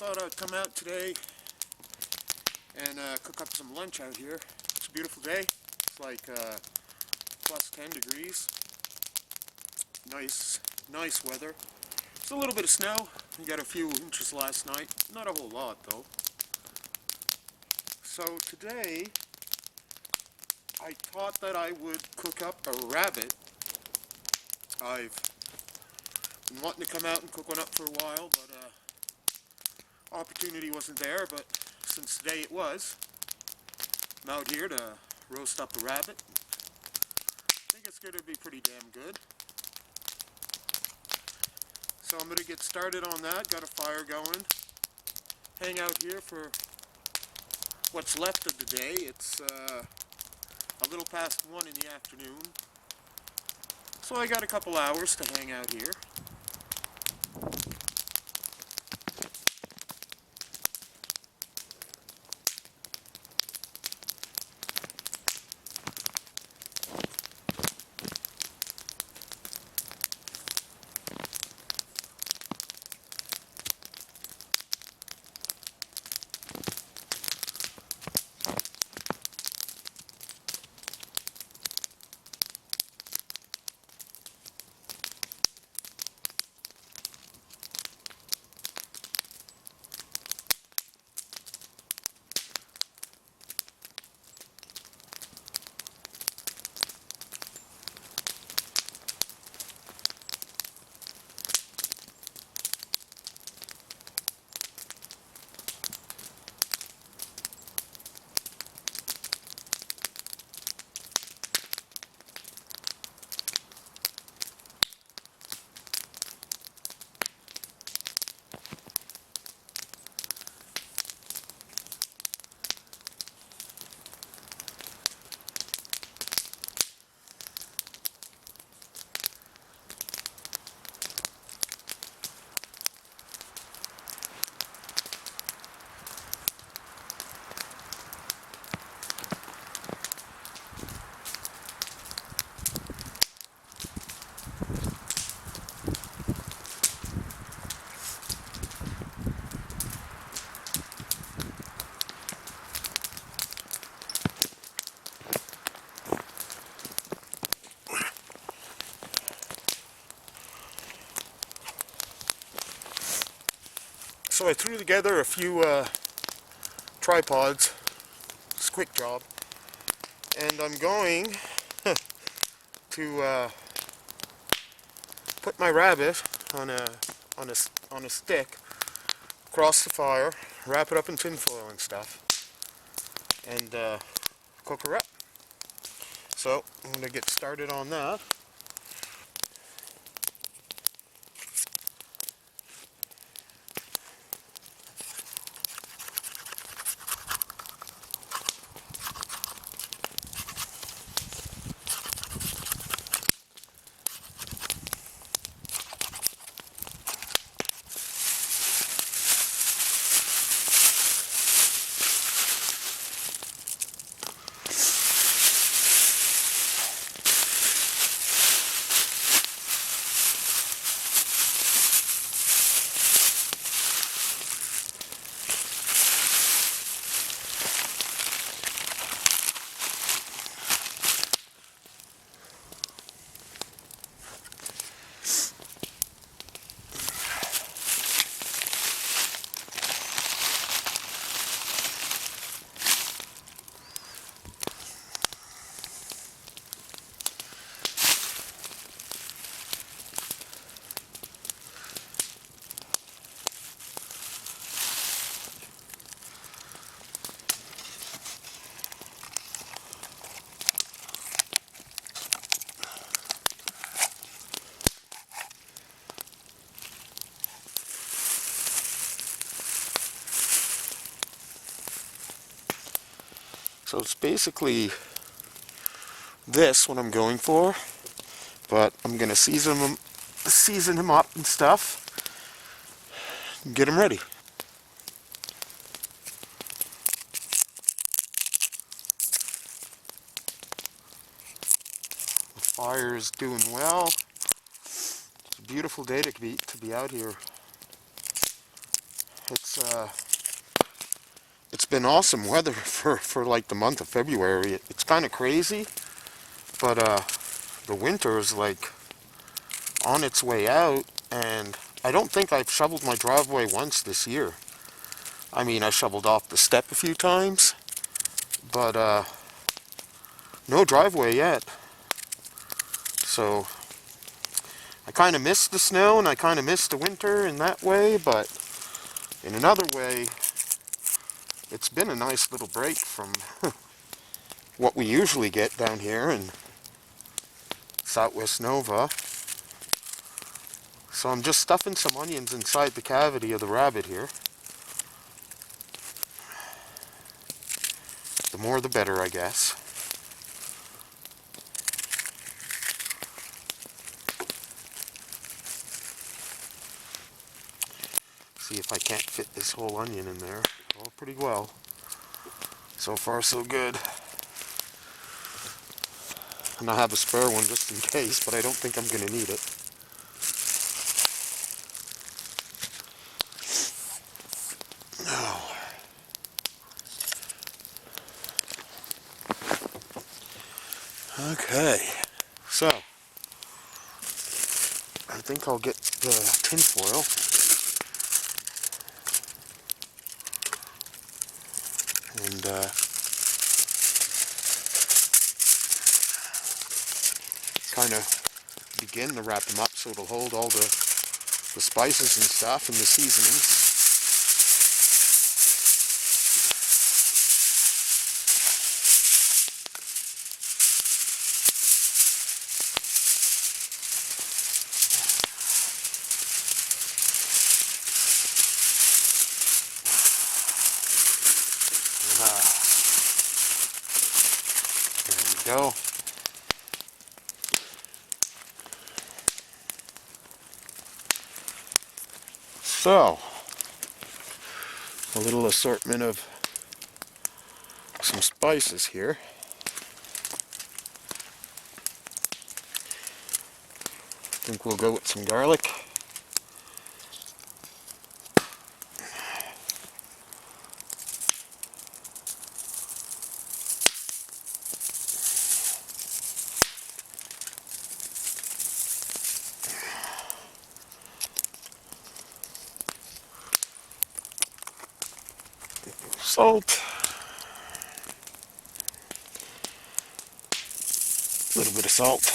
thought I'd come out today and cook up some lunch out here. It's a beautiful day. It's like plus 10 degrees. Nice weather. It's a little bit of snow. We got a few inches last night. Not a whole lot though. So today I thought that I would cook up a rabbit. I've been wanting to come out and cook one up for a while, but opportunity wasn't there. But since today it was, I'm out here to roast up a rabbit. I think it's going to be pretty damn good. So I'm going to get started on that. Got a fire going. Hang out here for what's left of the day. It's a little past 1 in the afternoon. So I got a couple hours to hang out here. So I threw together a few tripods. It's a quick job. And I'm going to put my rabbit on a stick across the fire, wrap it up in tin foil and stuff, and cook her up. So I'm going to get started on that. So it's basically this what I'm going for, but I'm gonna season him up and stuff, and get him ready. The fire is doing well. It's a beautiful day to be out here. It's it's been awesome weather for like the month of February. It's kind of crazy, but the winter is like on its way out, and I don't think I've shoveled my driveway once this year. I mean, I shoveled off the step a few times, but no driveway yet. So I kind of miss the snow and I kind of miss the winter in that way, but in another way, it's been a nice little break from what we usually get down here in Southwest Nova. So I'm just stuffing some onions inside the cavity of the rabbit here. The more the better, I guess. See if I can't fit this whole onion in there. Oh, pretty well. So far, so good. And I have a spare one just in case, but I don't think I'm going to need it. Oh. Okay, so I think I'll get the tin foil. And kind of begin to wrap them up so it'll hold all the spices and stuff and the seasonings. There we go. So, a little assortment of some spices here. I think we'll go with some garlic. Salt. A little bit of salt.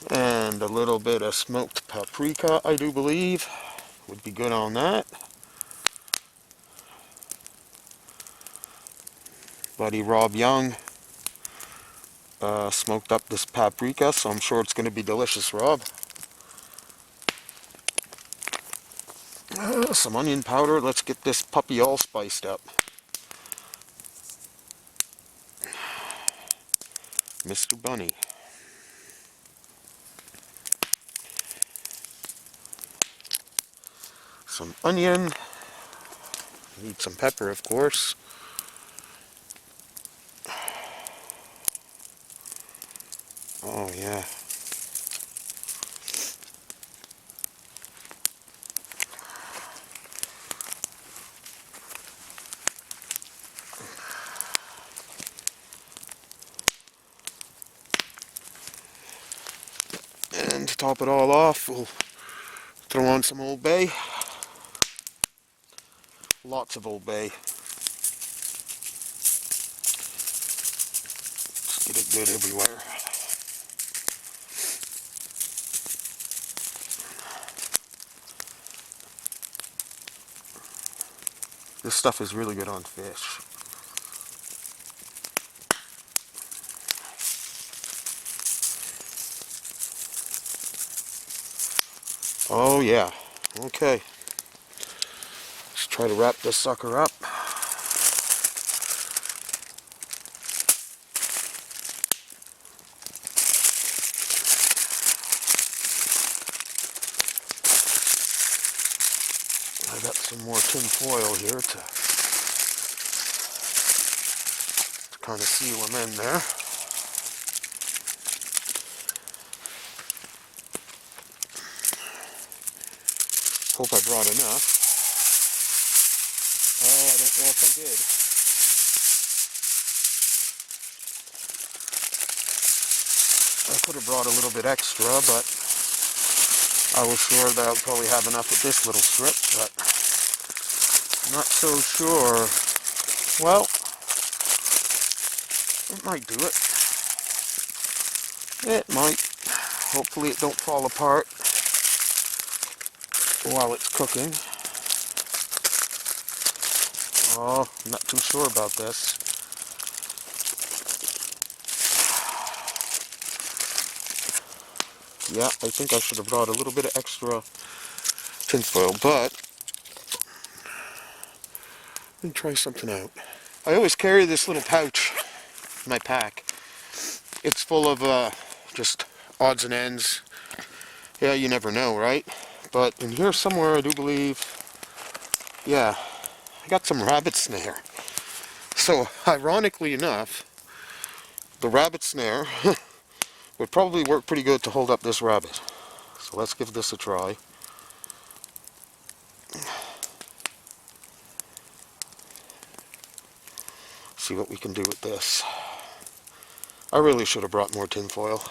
And a little bit of smoked paprika, I do believe, would be good on that. Buddy Rob Young smoked up this paprika, so I'm sure it's going to be delicious, Rob. Some onion powder. Let's get this puppy all spiced up. Mr. Bunny. Some onion. Need some pepper, of course. Oh, yeah. And to top it all off, we'll throw on some Old Bay. Lots of Old Bay. Just get it good everywhere. This stuff is really good on fish. Oh yeah. Okay. Let's try to wrap this sucker up. I got some more tin foil here to kind of seal them in there. Hope I brought enough. Oh, I don't know if I did. I could have brought a little bit extra, but I was sure that I'll probably have enough with this little strip, but I'm not so sure. Well, it might do it. It might. Hopefully it don't fall apart while it's cooking. Oh, I'm not too sure about this. Yeah, I think I should have brought a little bit of extra tinfoil, but let me try something out. I always carry this little pouch in my pack. It's full of just odds and ends. Yeah, you never know, right? But in here somewhere, I do believe, yeah, I got some rabbit snare. So, ironically enough, the rabbit snare would probably work pretty good to hold up this rabbit. So let's give this a try. See what we can do with this. I really should have brought more tin foil.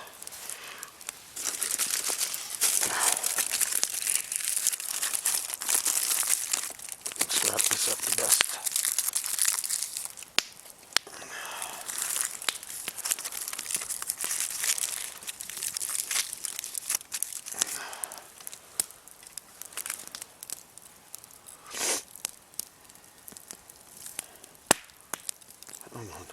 Let's wrap this up the best. Come on.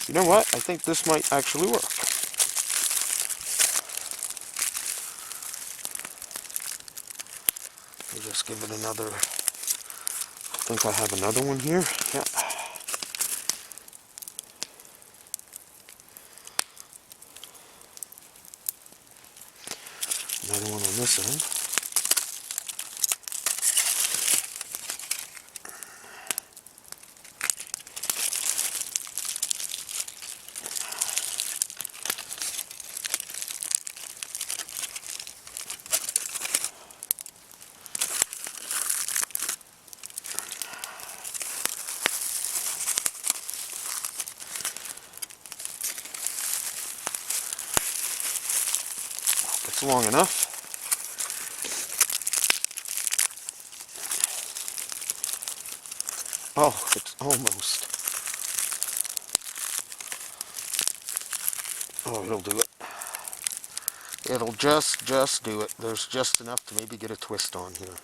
You know what? I think this might actually work. Let me just give it another. I think I have another one here. Yeah. Another one on this end. It's long enough. Oh, it's almost. Oh, it'll do it. It'll just do it. There's just enough to maybe get a twist on here.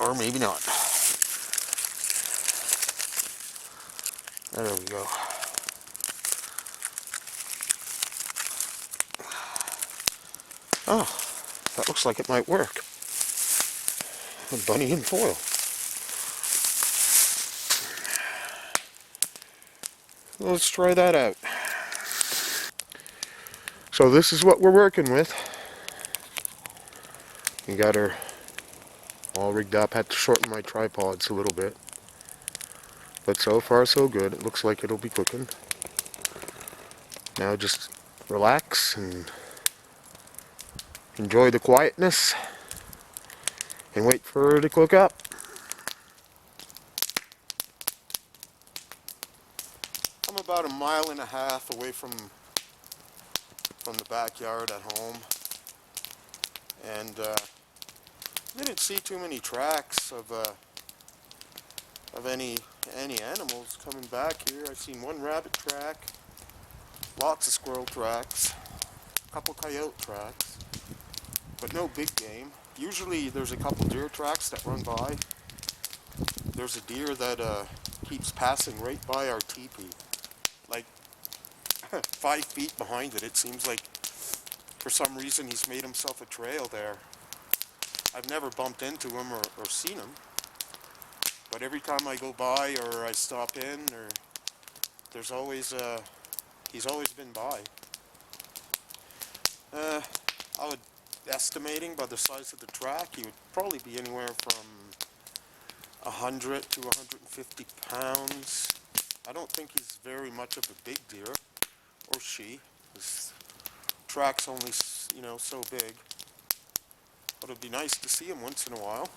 Or maybe not. There we go. Oh, that looks like it might work. A bunny in foil. Let's try that out. So this is what we're working with. We got her all rigged up. Had to shorten my tripods a little bit. But so far so good. It looks like it'll be cooking. Now just relax and enjoy the quietness and wait for her to cook up. I'm about 1.5 miles away from the backyard at home, and didn't see too many tracks of any animals coming back here. I've seen one rabbit track, lots of squirrel tracks, a couple coyote tracks, but no big game. Usually there's a couple deer tracks that run by. There's a deer that keeps passing right by our teepee, like 5 feet behind it. It seems like for some reason he's made himself a trail there. I've never bumped into him or seen him, but every time I go by or I stop in, there's always He's always been by. I would, estimating by the size of the track, he would probably be anywhere from 100 to 150 pounds. I don't think he's very much of a big deer, or she. His track's only, so big. But it'd be nice to see him once in a while.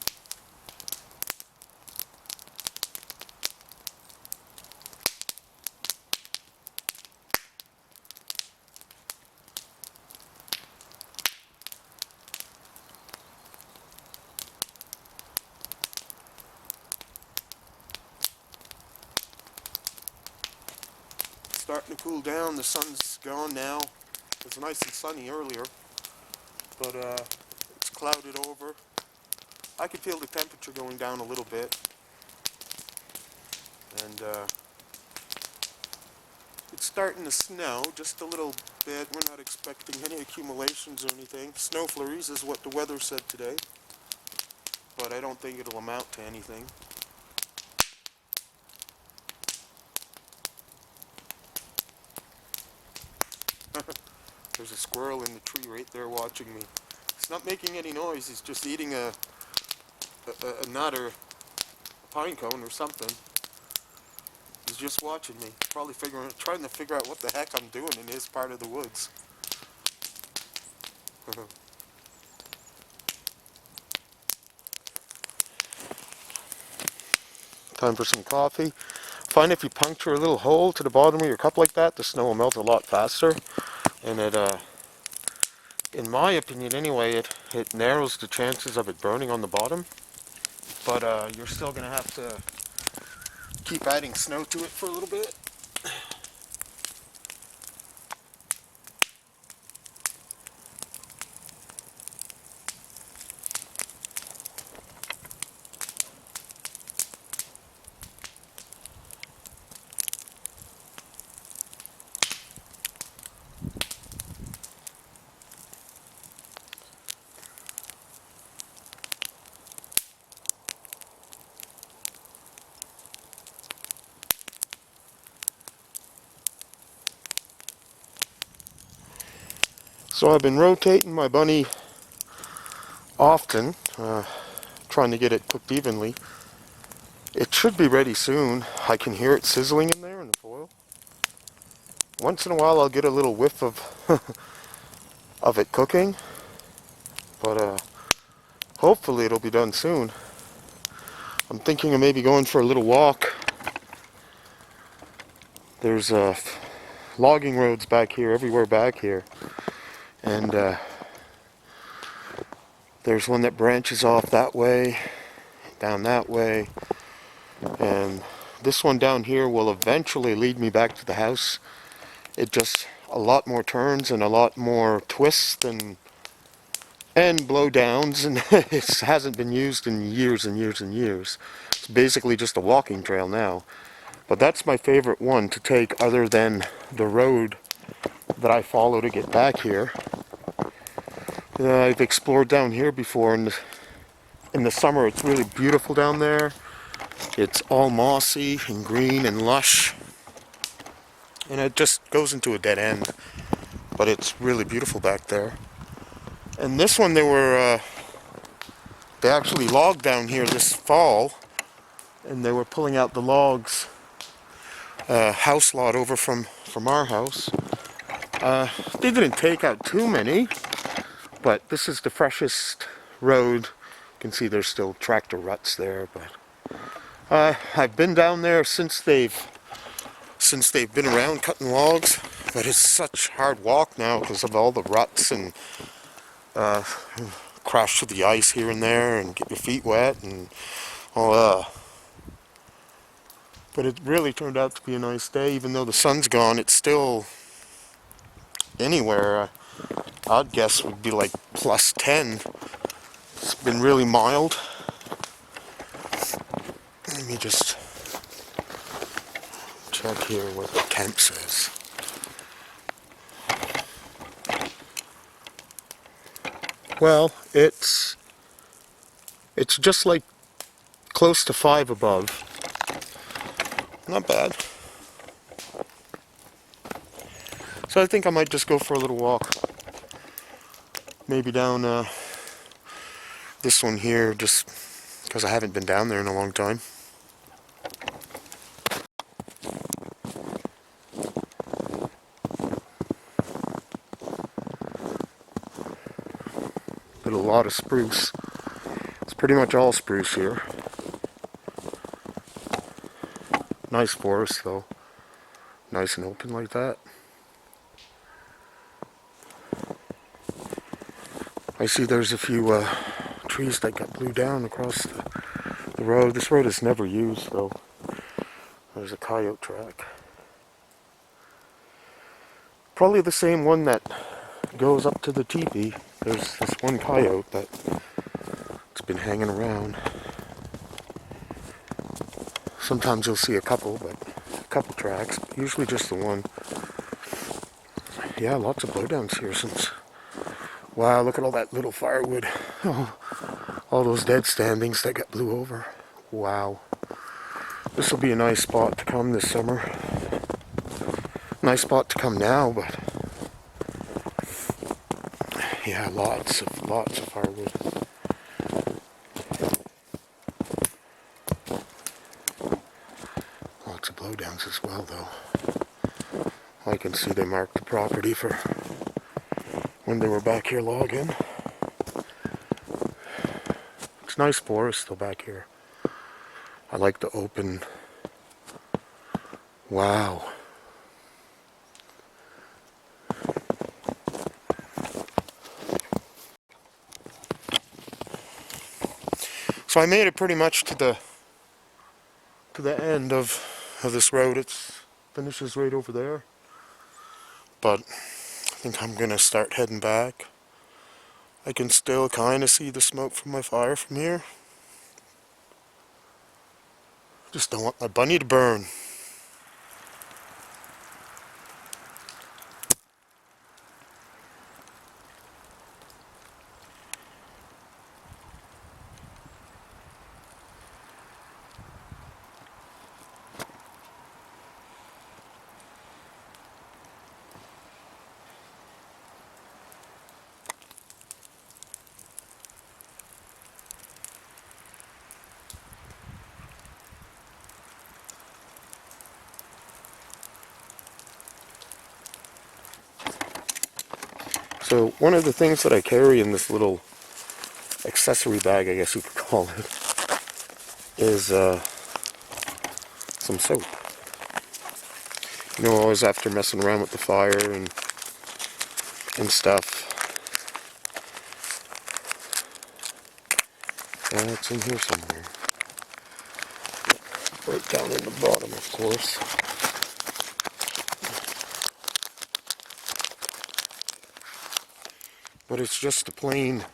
Starting to cool down. The sun's gone now. It was nice and sunny earlier, but it's clouded over. I could feel the temperature going down a little bit, and it's starting to snow just a little bit. We're not expecting any accumulations or anything. Snow flurries is what the weather said today, but I don't think it'll amount to anything. There's a squirrel in the tree right there watching me. He's not making any noise. He's just eating a nut or a pine cone or something. He's just watching me. Probably trying to figure out what the heck I'm doing in his part of the woods. Time for some coffee. Find if you puncture a little hole to the bottom of your cup like that, the snow will melt a lot faster. And it, in my opinion anyway, it narrows the chances of it burning on the bottom. But you're still going to have to keep adding snow to it for a little bit. So I've been rotating my bunny often, trying to get it cooked evenly. It should be ready soon. I can hear it sizzling in there in the foil. Once in a while I'll get a little whiff of of it cooking, but hopefully it'll be done soon. I'm thinking of maybe going for a little walk. There's logging roads back here, everywhere back here. And there's one that branches off that way, down that way. And this one down here will eventually lead me back to the house. It just a lot more turns and a lot more twists and blowdowns, and it hasn't been used in years and years and years. It's basically just a walking trail now. But that's my favorite one to take other than the road that I follow to get back here. I've explored down here before, and in the summer it's really beautiful down there. It's all mossy and green and lush, and it just goes into a dead end, but it's really beautiful back there. And this one they actually logged down here this fall, and they were pulling out the logs, house lot over from our house. They didn't take out too many, but this is the freshest road. You can see there's still tractor ruts there, but I've been down there since they've been around cutting logs, but it's such hard walk now because of all the ruts and crash through the ice here and there and get your feet wet and all. But it really turned out to be a nice day. Even though the sun's gone, it's still anywhere, I'd guess would be like plus 10. It's been really mild. Let me just check here what the temp says. Well, it's just like close to 5 above. Not bad. So I think I might just go for a little walk. Maybe down this one here, just because I haven't been down there in a long time. Got a lot of spruce. It's pretty much all spruce here. Nice forest though. Nice and open like that. I see there's a few trees that got blew down across the road. This road is never used though. There's a coyote track. Probably the same one that goes up to the teepee. There's this one coyote that's been hanging around. Sometimes you'll see a couple tracks, but usually just the one. Yeah, lots of blowdowns here since. Wow, look at all that little firewood. Oh, all those dead standings that got blew over. Wow. This will be a nice spot to come this summer. Nice spot to come now, but yeah, lots of firewood. Lots of blowdowns as well, though. I can see they marked the property for when they were back here logging. It's nice forest still back here. I like the open. Wow. So I made it pretty much to the end of this road. It finishes right over there. But I think I'm gonna start heading back. I can still kind of see the smoke from my fire from here. Just don't want my bunny to burn. So one of the things that I carry in this little accessory bag, I guess you could call it, is some soap. You know, always after messing around with the fire and stuff. Yeah, it's in here somewhere. Right down in the bottom, of course. But it's just a plain, you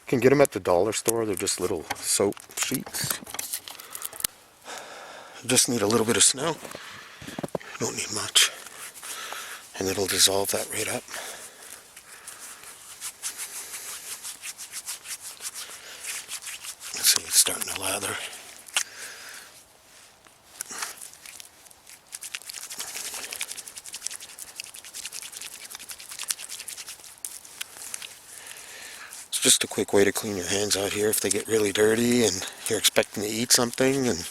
can get them at the dollar store. They're just little soap sheets. You just need a little bit of snow. You don't need much. And it'll dissolve that right up. Let's see, it's starting to lather. Just a quick way to clean your hands out here if they get really dirty and you're expecting to eat something. And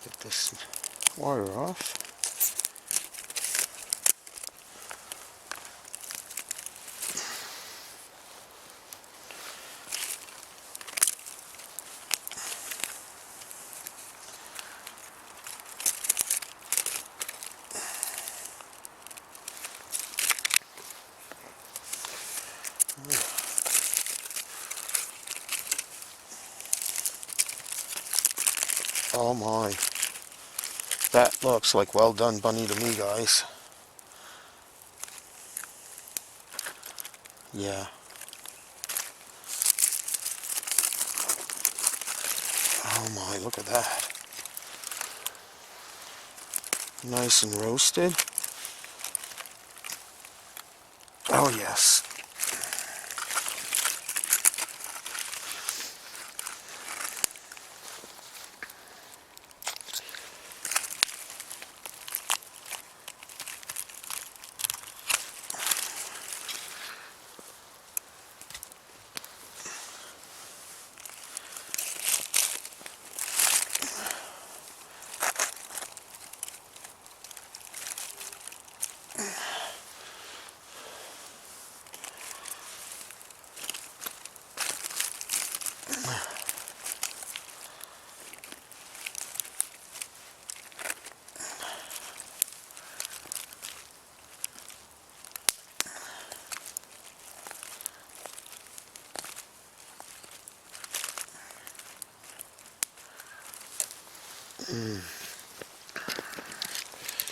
get this wire off. Oh my. That looks like well done bunny to me, guys. Yeah. Oh my, look at that. Nice and roasted. Oh yes.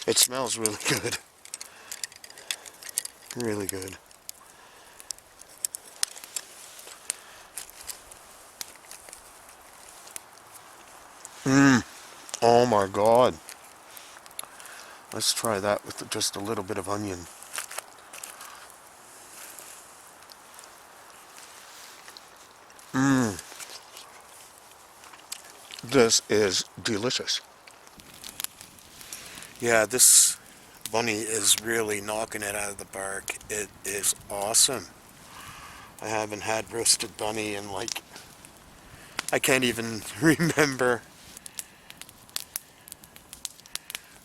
It smells really good. Really good. Oh my God. Let's try that with just a little bit of onion. This is delicious. Yeah, this bunny is really knocking it out of the park. It is awesome. I haven't had roasted bunny in like, I can't even remember.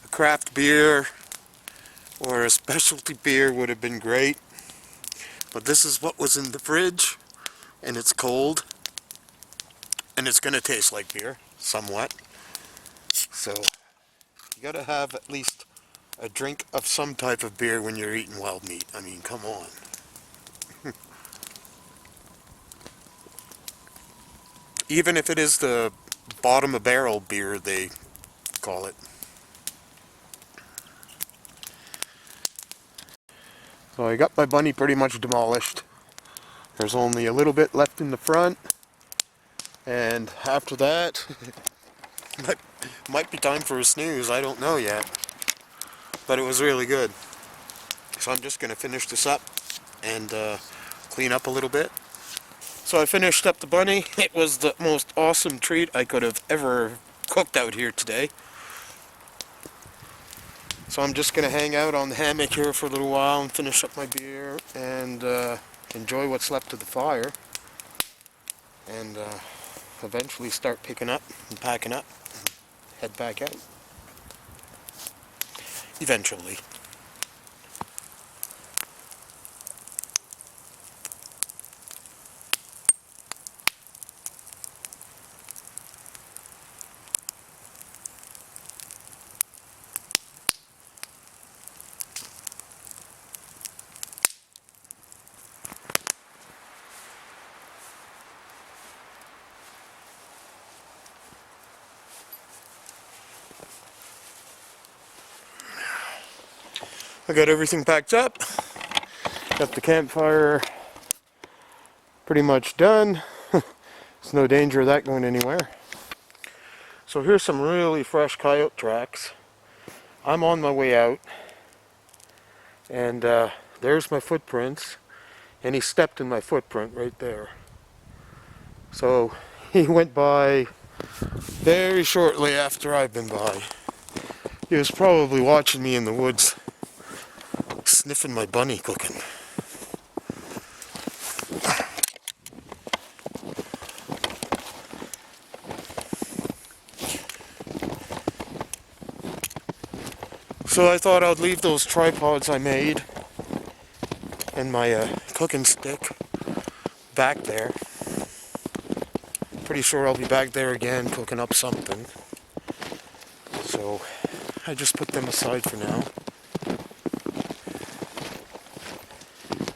A craft beer or a specialty beer would have been great. But this is what was in the fridge, and it's cold. And it's going to taste like beer, somewhat. So, you got to have at least a drink of some type of beer when you're eating wild meat. I mean, come on. Even if it is the bottom of barrel beer, they call it. So I got my bunny pretty much demolished. There's only a little bit left in the front. And after that, might be time for a snooze. I don't know yet. But it was really good. So I'm just going to finish this up and clean up a little bit. So I finished up the bunny. It was the most awesome treat I could have ever cooked out here today. So I'm just going to hang out on the hammock here for a little while and finish up my beer and enjoy what's left of the fire. And eventually start picking up and packing up and head back out. Eventually. I got everything packed up. Got the campfire pretty much done. There's no danger of that going anywhere. So here's some really fresh coyote tracks. I'm on my way out. And there's my footprints. And he stepped in my footprint right there. So he went by very shortly after I've been by. He was probably watching me in the woods, sniffing my bunny cooking. So I thought I'd leave those tripods I made and my cooking stick back there. Pretty sure I'll be back there again cooking up something. So I just put them aside for now.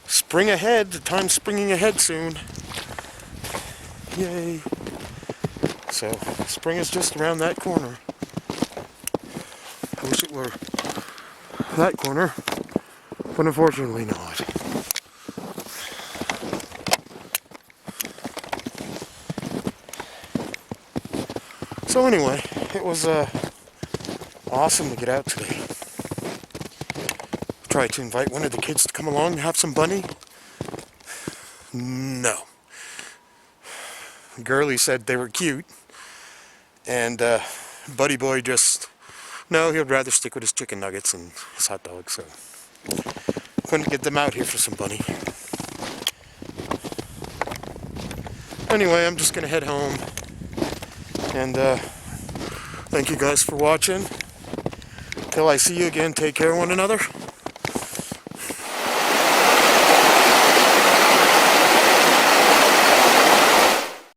Spring ahead, the time's springing ahead soon. Yay. So spring is just around that corner. or that corner, but unfortunately not. So anyway, it was awesome to get out today. Tried to invite one of the kids to come along and have some bunny. No. Girlie said they were cute, and Buddy Boy just, no, he'd rather stick with his chicken nuggets and his hot dogs, so couldn't get them out here for some bunny. Anyway, I'm just gonna head home, and thank you guys for watching. Till I see you again, take care of one another.